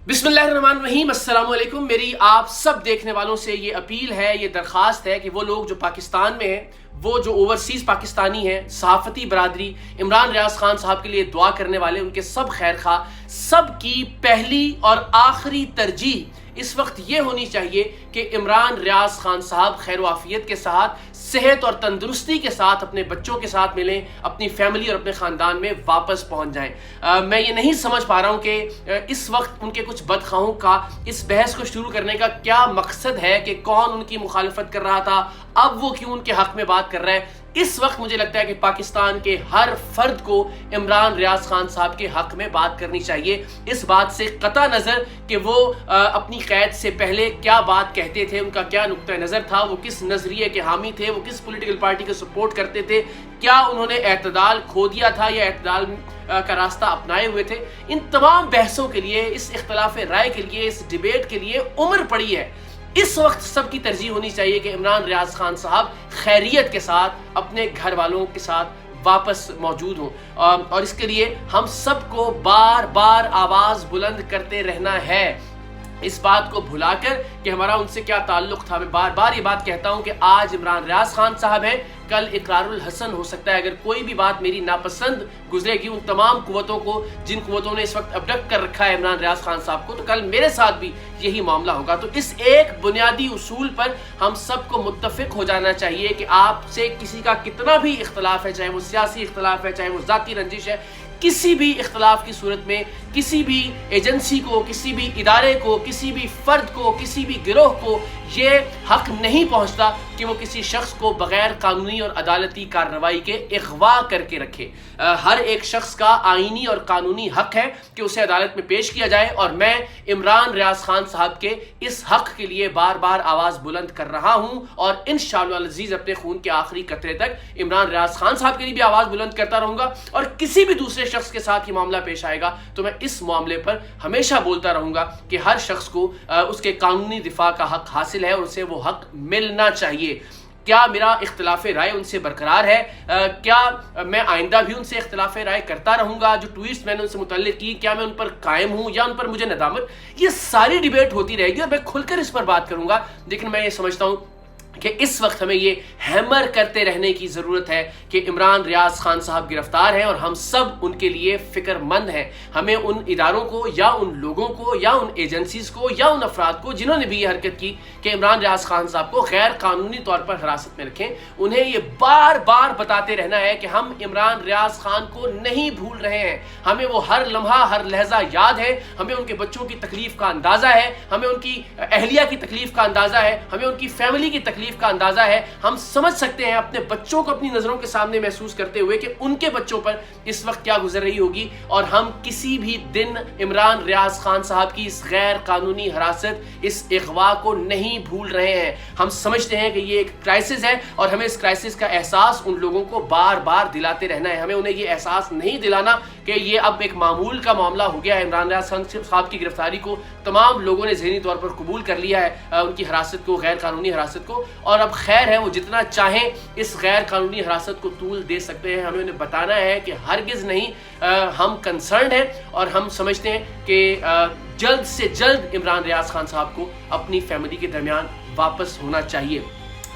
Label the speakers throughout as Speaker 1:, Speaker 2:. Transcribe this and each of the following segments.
Speaker 1: बिस्मिल्लाहिर्रहमानिर्रहीम, अस्सलाम वालेकुम। मेरी आप सब देखने वालों से ये अपील है, ये दरख्वास्त है कि वो लोग जो पाकिस्तान में हैं, वो जो ओवरसीज़ पाकिस्तानी हैं, सहाफ़ती बरादरी, इमरान रियाज खान साहब के लिए दुआ करने वाले, उनके सब खैर खा, सब की पहली और आखिरी तरजीह इस वक्त ये होनी चाहिए कि इमरान रियाज खान साहब खैर वाफियत के साथ, सेहत और तंदुरुस्ती के साथ अपने बच्चों के साथ मिलें, अपनी फैमिली और अपने ख़ानदान में वापस पहुंच जाएं। मैं ये नहीं समझ पा रहा हूं कि इस वक्त उनके कुछ बदखाहों का इस बहस को शुरू करने का क्या मकसद है, कि कौन उनकी मुखालफत कर रहा था, अब वो क्यों उनके हक में बात कर रहा है। इस वक्त मुझे लगता है कि पाकिस्तान के हर फर्द को इमरान रियाज खान साहब के हक में बात करनी चाहिए, इस बात से कता नज़र कि वो अपनी कैद से पहले क्या बात कहते थे, उनका क्या नुक्ता नज़र था, वो किस नज़रिए के हामी थे, वो किस पॉलिटिकल पार्टी को सपोर्ट करते थे, क्या उन्होंने एतदाल खो दिया था या एतदाल का रास्ता अपनाए हुए थे। इन तमाम बहसों के लिए, इस इख्तलाफ राय के लिए, इस डिबेट के लिए उम्र पड़ी है। इस वक्त सबकी तरजीह होनी चाहिए कि इमरान रियाज खान साहब खैरियत के साथ अपने घर वालों के साथ वापस मौजूद हों, और इसके लिए हम सबको बार बार आवाज़ बुलंद करते रहना है, इस बात को भुलाकर कि हमारा उनसे क्या ताल्लुक था। मैं बार बार ये बात कहता हूं कि आज इमरान रियाज खान साहब हैं, कल इकरारुल हसन हो सकता है। अगर कोई भी बात मेरी नापसंद गुजरेगी उन तमाम कुव्वतों को, जिन कुव्वतों ने इस वक्त अबडक्ट कर रखा है इमरान रियाज खान साहब को, तो कल मेरे साथ भी यही मामला होगा। तो इस एक बुनियादी उसूल पर हम सबको मुत्तफिक हो जाना चाहिए कि आपसे किसी का कितना भी इख्तलाफ है, चाहे वो सियासी इख्तलाफ है, चाहे वो ज़ाती रंजिश है, किसी भी इख्तलाफ की सूरत में किसी भी एजेंसी को, किसी भी इदारे को, किसी भी फर्द को, किसी भी गिरोह को ये हक नहीं पहुंचता कि वो किसी शख्स को बगैर कानूनी और अदालती कार्रवाई के अगवा करके रखे। हर एक शख्स का आईनी और कानूनी हक है कि उसे अदालत में पेश किया जाए, और मैं इमरान रियाज खान साहब के इस हक के लिए बार बार आवाज़ बुलंद कर रहा हूँ, और इंशाअल्लाह अज़ीज़ अपने खून के आखिरी कतरे तक इमरान रियाज खान साहब के लिए भी आवाज़ बुलंद करता रहूँगा। और किसी भी दूसरे शख्स के साथ ये मामला पेश आएगा तो मैं इस मामले पर हमेशा बोलता रहूँगा कि हर शख्स को उसके कानूनी दिफा का हक हासिल है और उसे वो हक मिलना चाहिए। क्या मेरा इख्तलाफ राय उनसे बरकरार है? क्या मैं आइंदा भी उनसे इख्तलाफ राय करता रहूँगा? जो ट्वीट्स मैंने उनसे मुतल्लिक की, क्या मैं उन पर कायम हूँ या उन पर मुझे नदामत? ये सारी डिबेट होती रहेगी और मैं खुलकर इस पर बात करूँगा। लेकिन मैं ये समझता हूँ कि इस वक्त हमें ये हैमर करते रहने की ज़रूरत है कि इमरान रियाज खान साहब गिरफ्तार हैं और हम सब उनके लिए फ़िक्रमंद हैं। हमें उन इदारों को या उन लोगों को या उन एजेंसीज़ को या उन अफराद को जिन्होंने भी ये हरकत की कि इमरान रियाज खान साहब को गैर कानूनी तौर पर हिरासत में रखें, उन्हें ये बार बार बताते रहना है कि हम इमरान रियाज खान को नहीं भूल रहे हैं। हमें वो हर लम्हा, हर लहजा याद है, हमें उनके बच्चों की तकलीफ़ का अंदाज़ा है, हमें उनकी अहलिया की तकलीफ़ का अंदाज़ा है, हमें उनकी फैमिली की तकलीफ़ का अंदाजा है। हम समझ सकते हैं अपने बच्चों को अपनी नजरों के सामने महसूस करते हुए कि उनके बच्चों पर इस वक्त क्या गुजर रही होगी, और हम किसी भी दिन इमरान रियाज खान साहब की इस गैर कानूनी हिरासत, इस अगवा को नहीं भूल रहे हैं। हम समझते हैं कि ये एक क्राइसिस है और हमें इस क्राइसिस का एहसास उन लोगों को बार बार दिलाते रहना है। हमें उन्हें ये एहसास नहीं दिलाना कि ये अब एक मामूल का मामला हो गया है। इमरान रियाज खान साहब की गिरफ्तारी को तमाम लोगों ने ज़हनी तौर पर कबूल कर लिया है, उनकी हिरासत को, गैर कानूनी हिरासत को, और अब खैर है वो जितना चाहें इस गैर कानूनी हिरासत को तूल दे सकते हैं। हमें उन्हें बताना है कि हरगिज़ नहीं, हम कंसर्न हैं और हम समझते हैं कि जल्द से जल्द इमरान रियाज खान साहब को अपनी फैमिली के दरमियान वापस होना चाहिए।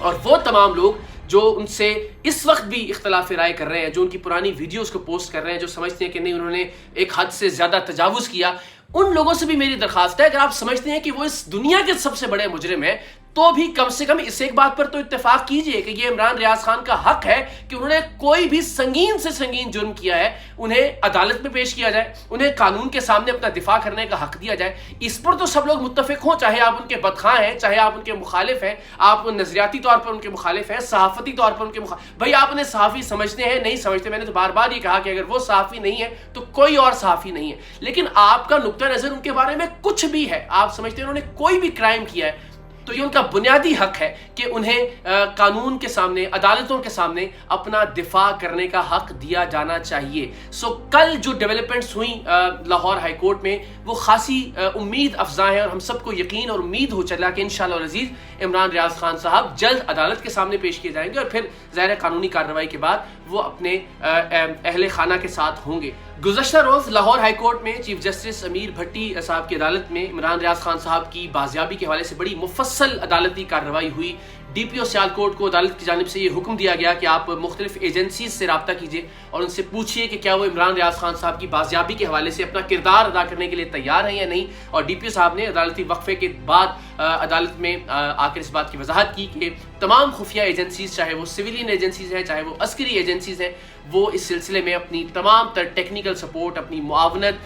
Speaker 1: और वो तमाम लोग जो उनसे इस वक्त भी इख्तलाफ राय कर रहे हैं, जो उनकी पुरानी वीडियोस को पोस्ट कर रहे हैं, जो समझते हैं कि नहीं उन्होंने एक हद से ज़्यादा तजावुज़ किया, उन लोगों से भी मेरी दरख्वास्त है, अगर आप समझते हैं कि वो इस दुनिया के सबसे बड़े मुजरिम हैं, तो भी कम से कम इस एक बात पर तो इत्तेफाक कीजिए कि ये इमरान रियाज खान का हक है कि उन्होंने कोई भी संगीन से संगीन जुर्म किया है, उन्हें अदालत में पेश किया जाए, उन्हें कानून के सामने अपना दिफा करने का हक दिया जाए। इस पर तो सब लोग मुत्तफिक हों, चाहे आप उनके बदखां हैं, चाहे आप उनके मुखालिफ हैं, आप नजरियाती तौर पर उनके मुखालिफ हैं, सहाफ़ती तौर पर उनके भाई आप उन्हें सहाफ़ी समझते हैं, नहीं समझते। मैंने तो बार बार ये कहा कि अगर वो सहाफ़ी नहीं है तो कोई और सहाफ़ी नहीं है, लेकिन आपका नुक्ता नज़र उनके बारे में कुछ भी है, आप समझते हैं उन्होंने कोई भी क्राइम किया है, तो ये उनका बुनियादी हक है कि उन्हें कानून के सामने, अदालतों के सामने अपना दिफा करने का हक दिया जाना चाहिए। सो कल जो डेवलपमेंट्स हुई लाहौर हाई कोर्ट में, वो खासी उम्मीद अफजा है, और हम सबको यकीन और उम्मीद हो चला कि इंशाअल्लाह अज़ीज़ इमरान रियाज खान साहब जल्द अदालत के सामने पेश किए जाएंगे और फिर ज़ाहिर कानूनी कार्रवाई के बाद वो अपने अहले खाना के साथ होंगे। गुज़श्ता रोज़ लाहौर हाई कोर्ट में चीफ जस्टिस अमीर भट्टी साहब की अदालत में इमरान रियाज खान साहब की बाजियाबी के हवाले से बड़ी मुफस्सल अदालती कार्रवाई हुई। DPO सियालकोट को अदालत की जानिब से ये हुक्म दिया गया कि आप मुख्तलिफ एजेंसीज से रब्ता कीजिए और उनसे पूछिए कि क्या वो इमरान रियाज खान साहब की बाजियाबी के हवाले से अपना किरदार अदा करने के लिए तैयार हैं या नहीं। और DPO साहब ने अदालती वक्फे के बाद अदालत में आकर इस बात की वजाहत की कि तमाम खुफिया एजेंसीज, चाहे वो सिविलियन एजेंसीज हैं चाहे वो अस्करी एजेंसीज हैं, वो इस सिलसिले में अपनी तमाम तर टेक्निकल सपोर्ट, अपनी मुआवनत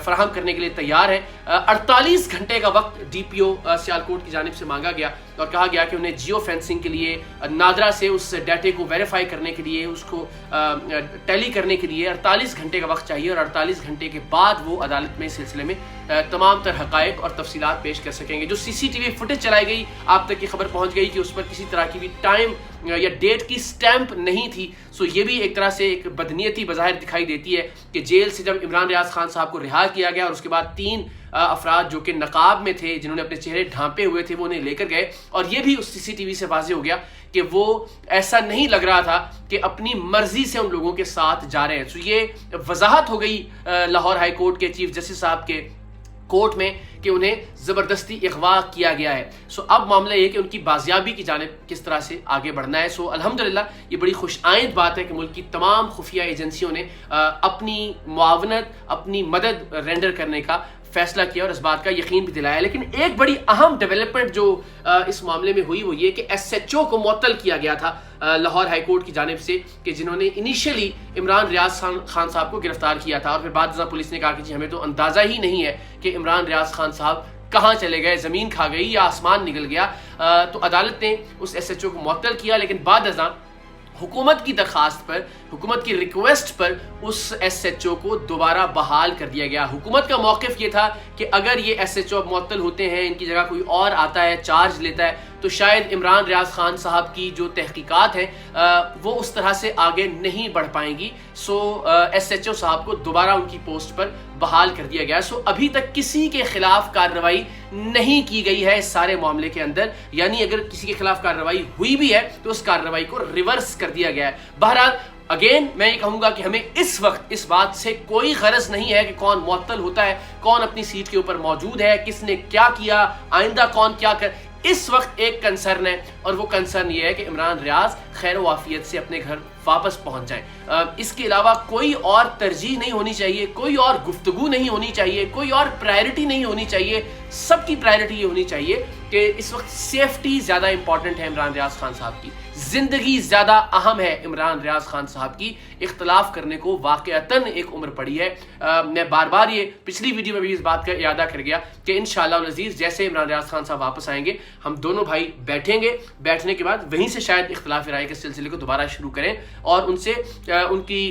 Speaker 1: फराहम करने के लिए तैयार है। 48 घंटे का वक्त DPO सियालकोट की जानिब से मांगा गया और कहा गया कि उन्हें जियो फेंसिंग के लिए, नादरा से उस डाटे को वेरीफाई करने के लिए, उसको टैली करने के लिए 48 घंटे का वक्त चाहिए और 48 घंटे के बाद वो अदालत में इस सिलसिले में तमाम तर हक़ाइक़ और तफसीलात पेश कर सकेंगे। जो CCTV फुटेज चलाई गई, आप तक की खबर पहुंच गई कि उस पर किसी तरह की भी टाइम या डेट की स्टैंप नहीं थी। सो ये भी एक तरह से एक बदनीयती बज़ाहिर दिखाई देती है कि जेल से जब इमरान रियाज खान साहब को रिहा किया गया और उसके बाद 3 अफराद जो कि नकाब में थे, जिन्होंने अपने चेहरे ढांपे हुए थे, वो उन्हें लेकर गए और ये भी उस CCTV से वाज़ेह हो गया कि वो ऐसा नहीं लग रहा था कि अपनी मर्जी से उन लोगों के साथ जा रहे हैं। सो ये वजाहत हो गई लाहौर हाई कोर्ट के चीफ जस्टिस साहब के कोर्ट में कि उन्हें ज़बरदस्ती अगवा किया गया है। सो अब मामला ये कि उनकी बाजियाबी की जानिब किस तरह से आगे बढ़ना है। सो अल्हम्दुलिल्लाह ये बड़ी खुश आइंद बात है कि मुल्क की तमाम खुफिया एजेंसियों ने अपनी मुआवनत, अपनी मदद रेंडर करने का फैसला किया और इस बात का यकीन भी दिलाया। लेकिन एक बड़ी अहम डेवलपमेंट जो इस मामले में हुई वो ये कि SHO को मुअत्तल किया गया था लाहौर हाई कोर्ट की जानिब से, कि जिन्होंने इनिशियली इमरान रियाज खान साहब को गिरफ्तार किया था और फिर बाद में पुलिस ने कहा कि जी हमें तो अंदाज़ा ही नहीं है कि इमरान रियाज खान साहब कहाँ चले गए, ज़मीन खा गई या आसमान निकल गया। तो अदालत ने उस SHO को मुअत्तल किया, लेकिन बाद अज़ां हुकूमत की दरखास्त पर, हुकूमत की रिक्वेस्ट पर उस SHO को दोबारा बहाल कर दिया गया। हुकूमत का मौक़िफ़ ये था कि अगर ये SHO मुअत्तल होते हैं, इनकी जगह कोई और आता है, चार्ज लेता है, तो शायद इमरान रियाज खान साहब की जो तहकीकात हैं वो उस तरह से आगे नहीं बढ़ पाएंगी। सो SHO साहब को दोबारा उनकी पोस्ट पर बहाल कर दिया गया। सो अभी तक किसी के खिलाफ कार्रवाई नहीं की गई है इस सारे मामले के अंदर, यानी अगर किसी के खिलाफ कार्रवाई हुई भी है तो उस कार्रवाई को रिवर्स कर दिया गया है। बहरहाल अगेन मैं ये कहूँगा कि हमें इस वक्त इस बात से कोई गरज नहीं है कि कौन मुअत्तल होता है, कौन अपनी सीट के ऊपर मौजूद है, किसने क्या किया, आइंदा कौन क्या कर। इस वक्त एक कंसर्न है और वो कंसर्न ये है कि इमरान रियाज खैर वाफियत से अपने घर वापस पहुंच जाएं। इसके अलावा कोई और तरजीह नहीं होनी चाहिए, कोई और गुफ्तगू नहीं होनी चाहिए, कोई और प्रायोरिटी नहीं होनी चाहिए। सबकी प्रायोरिटी ये होनी चाहिए कि इस वक्त सेफ्टी ज़्यादा इंपॉर्टेंट है इमरान रियाज खान साहब की, ज़िंदगी ज़्यादा अहम है इमरान रियाज खान साहब की। इख्तलाफ करने को वाक़अतन एक उम्र पड़ी है। मैं बार बार ये पिछली वीडियो में भी इस बात का इरादा कर गया कि इंशाअल्लाह अज़ीज़ जैसे इमरान रियाज खान साहब वापस आएंगे, हम दोनों भाई बैठेंगे, बैठने के बाद वहीं से शायद इख्तलाफ राय के सिलसिले को दोबारा शुरू करें और उनसे उनकी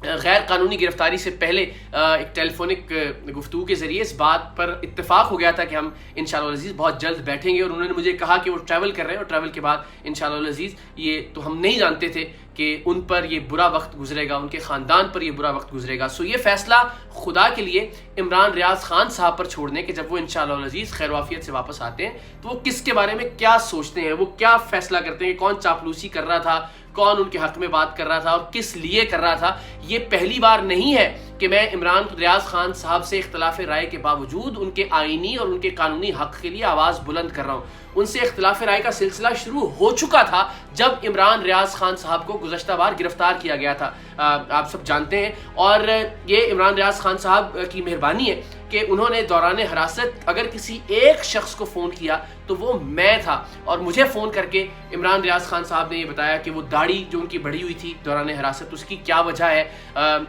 Speaker 1: गैर कानूनी गिरफ्तारी से पहले एक टेलीफोनिक गुफ्तगू के ज़रिए इस बात पर इत्तेफाक हो गया था कि हम इंशाअल्लाह अज़ीज़ बहुत जल्द बैठेंगे। और उन्होंने मुझे कहा कि वो ट्रैवल कर रहे हैं और ट्रैवल के बाद इंशाअल्लाह अज़ीज़, ये तो हम नहीं जानते थे कि उन पर ये बुरा वक्त गुजरेगा, उनके ख़ानदान पर ये बुरा वक्त गुजरेगा। सो ये फ़ैसला खुदा के लिए इमरान रियाज खान साहब पर छोड़ने के, जब वो इंशाअल्लाह अज़ीज़ खैर वाफियत से वापस आते हैं तो वो किसके बारे में क्या सोचते हैं, वो क्या फ़ैसला करते हैं, कौन चापलूसी कर रहा था, कौन उनके हक में बात कर रहा था और किस लिए कर रहा था। ये पहली बार नहीं है कि मैं इमरान रियाज खान साहब से इख्तलाफ राय के बावजूद उनके आईनी और उनके कानूनी हक के लिए आवाज़ बुलंद कर रहा हूँ। उनसे इख्तलाफ राय का सिलसिला शुरू हो चुका था जब इमरान रियाज खान साहब को गुज़श्ता बार गिरफ्तार किया गया था, आप सब जानते हैं। और ये इमरान रियाज खान साहब की मेहरबानी है कि उन्होंने दौरान हिरासत अगर किसी एक शख्स को फ़ोन किया तो वो मैं था, और मुझे फ़ोन करके इमरान रियाज खान साहब ने ये बताया कि वो दाढ़ी जो उनकी बढ़ी हुई थी दौरान हिरासत, उसकी क्या वजह है,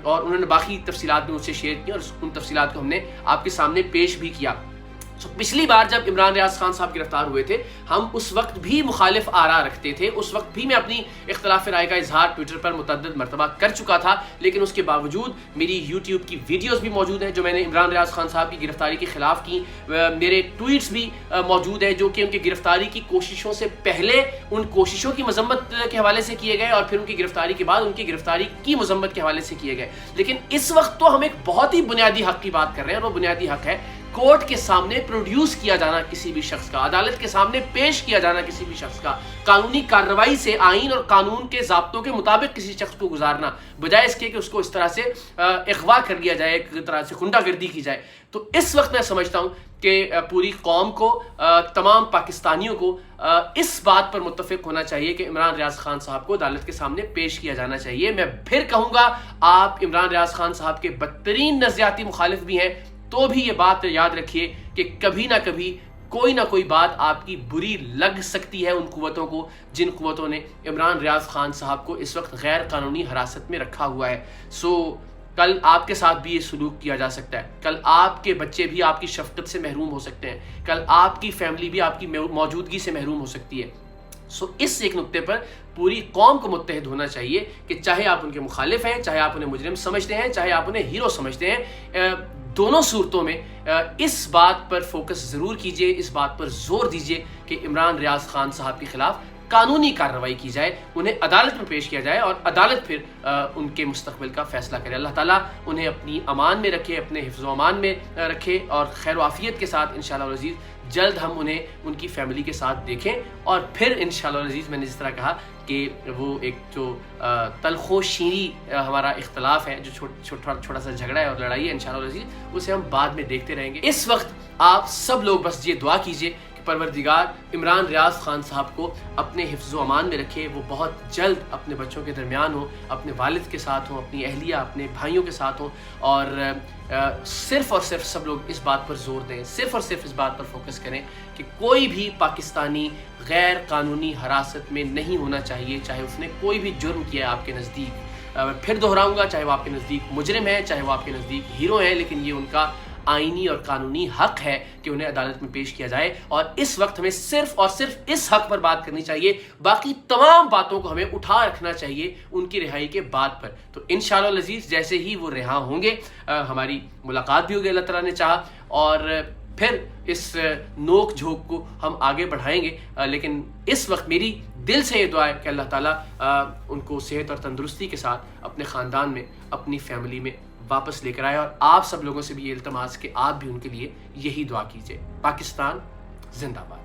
Speaker 1: और उन्होंने बाकी तफसीलात भी मुझसे शेयर की और उन तफसीलात को हमने आपके सामने पेश भी किया। तो पिछली बार जब इमरान रियाज खान साहब गिरफ्तार हुए थे, हम उस वक्त भी मुखालिफ आरा रखते थे, उस वक्त भी मैं अपनी इख्तलाफ राय का इजहार ट्विटर पर मुतअद्दिद मरतबा कर चुका था। लेकिन उसके बावजूद मेरी यूट्यूब की वीडियोस भी मौजूद हैं जो मैंने इमरान रियाज खान साहब की गिरफ्तारी के खिलाफ की, मेरे ट्वीट्स भी मौजूद हैं जो कि उनकी गिरफ्तारी की कोशिशों से पहले उन कोशिशों की मजम्मत के हवाले से किए गए और फिर उनकी गिरफ्तारी के बाद उनकी गिरफ्तारी की मजम्मत के हवाले से किए गए। लेकिन इस वक्त तो हम एक बहुत ही बुनियादी हक की बात कर रहे हैं और वो बुनियादी हक है کورٹ کے سامنے پروڈیوس کیا جانا کسی بھی شخص کا، عدالت کے سامنے پیش کیا جانا کسی بھی شخص کا، قانونی کارروائی سے آئین اور قانون کے ضابطوں کے مطابق کسی شخص کو گزارنا، بجائے اس کے کہ اس کو اس طرح سے اغوا کر لیا جائے، ایک طرح سے خنڈہ گردی کی جائے. تو اس وقت میں سمجھتا ہوں کہ پوری قوم کو، تمام پاکستانیوں کو اس بات پر متفق ہونا چاہیے کہ عمران ریاض خان صاحب کو عدالت کے سامنے پیش کیا جانا چاہیے. میں پھر کہوں گا، آپ عمران ریاض خان صاحب کے بدترین نظریاتی مخالف بھی ہیں تو بھی یہ بات یاد رکھیے کہ کبھی نہ کبھی کوئی نہ کوئی بات آپ کی بری لگ سکتی ہے ان قوتوں کو جن قوتوں نے عمران ریاض خان صاحب کو اس وقت غیر قانونی حراست میں رکھا ہوا ہے. کل آپ کے ساتھ بھی یہ سلوک کیا جا سکتا ہے، کل آپ کے بچے بھی آپ کی شفقت سے محروم ہو سکتے ہیں، کل آپ کی فیملی بھی آپ کی موجودگی سے محروم ہو سکتی ہے. اس ایک نقطے پر پوری قوم کو متحد ہونا چاہیے کہ چاہے آپ ان کے مخالف ہیں، چاہے آپ انہیں مجرم سمجھتے ہیں، چاہے آپ انہیں ہیرو سمجھتے ہیں، دونوں صورتوں میں اس بات پر فوکس ضرور کیجئے، اس بات پر زور دیجئے کہ عمران ریاض خان صاحب کے خلاف قانونی کارروائی کی جائے، انہیں عدالت میں پیش کیا جائے اور عدالت پھر ان کے مستقبل کا فیصلہ کرے. اللہ تعالیٰ انہیں اپنی امان میں رکھے، اپنے حفظ و امان میں رکھے اور خیر و عافیت کے ساتھ انشاءاللہ العزیز جلد ہم انہیں ان کی فیملی کے ساتھ دیکھیں. اور پھر انشاءاللہ العزیز میں نے جس طرح کہا کہ وہ ایک جو تلخ و شیریں ہمارا اختلاف ہے، جو چھوٹا سا جھگڑا ہے اور لڑائی ہے، انشاءاللہ العزیز اسے ہم بعد میں دیکھتے رہیں گے. اس وقت آپ سب لوگ بس یہ دعا کیجئے کہ پروردگار عمران ریاض خان صاحب کو اپنے حفظ و امان میں رکھے، وہ بہت جلد اپنے بچوں کے درمیان ہوں، اپنے والد کے ساتھ ہوں، اپنی اہلیہ، اپنے بھائیوں کے ساتھ ہوں. اور صرف اور صرف سب لوگ اس بات پر زور دیں، صرف اور صرف اس بات پر فوکس کریں کہ کوئی بھی پاکستانی غیر قانونی حراست میں نہیں ہونا چاہیے، چاہے اس نے کوئی بھی جرم کیا ہے آپ کے نزدیک. پھر دہراؤں گا، چاہے وہ آپ کے نزدیک مجرم ہے، چاہے وہ آپ کے نزدیک ہیرو ہیں، لیکن یہ ان کا آئینی اور قانونی حق ہے کہ انہیں عدالت میں پیش کیا جائے. اور اس وقت ہمیں صرف اور صرف اس حق پر بات کرنی چاہیے، باقی تمام باتوں کو ہمیں اٹھا رکھنا چاہیے ان کی رہائی کے بعد پر. تو انشاءاللہ العزیز جیسے ہی وہ رہا ہوں گے ہماری ملاقات بھی ہوگی اللہ تعالیٰ نے چاہا، اور پھر اس نوک جھوک کو ہم آگے بڑھائیں گے. لیکن اس وقت میری دل سے یہ دعا ہے کہ اللہ تعالیٰ ان کو صحت اور تندرستی کے ساتھ اپنے خاندان میں، اپنی فیملی میں واپس لے کر آئے. اور آپ سب لوگوں سے بھی یہ التماس کہ آپ بھی ان کے لیے یہی دعا کیجئے. پاکستان زندہ باد.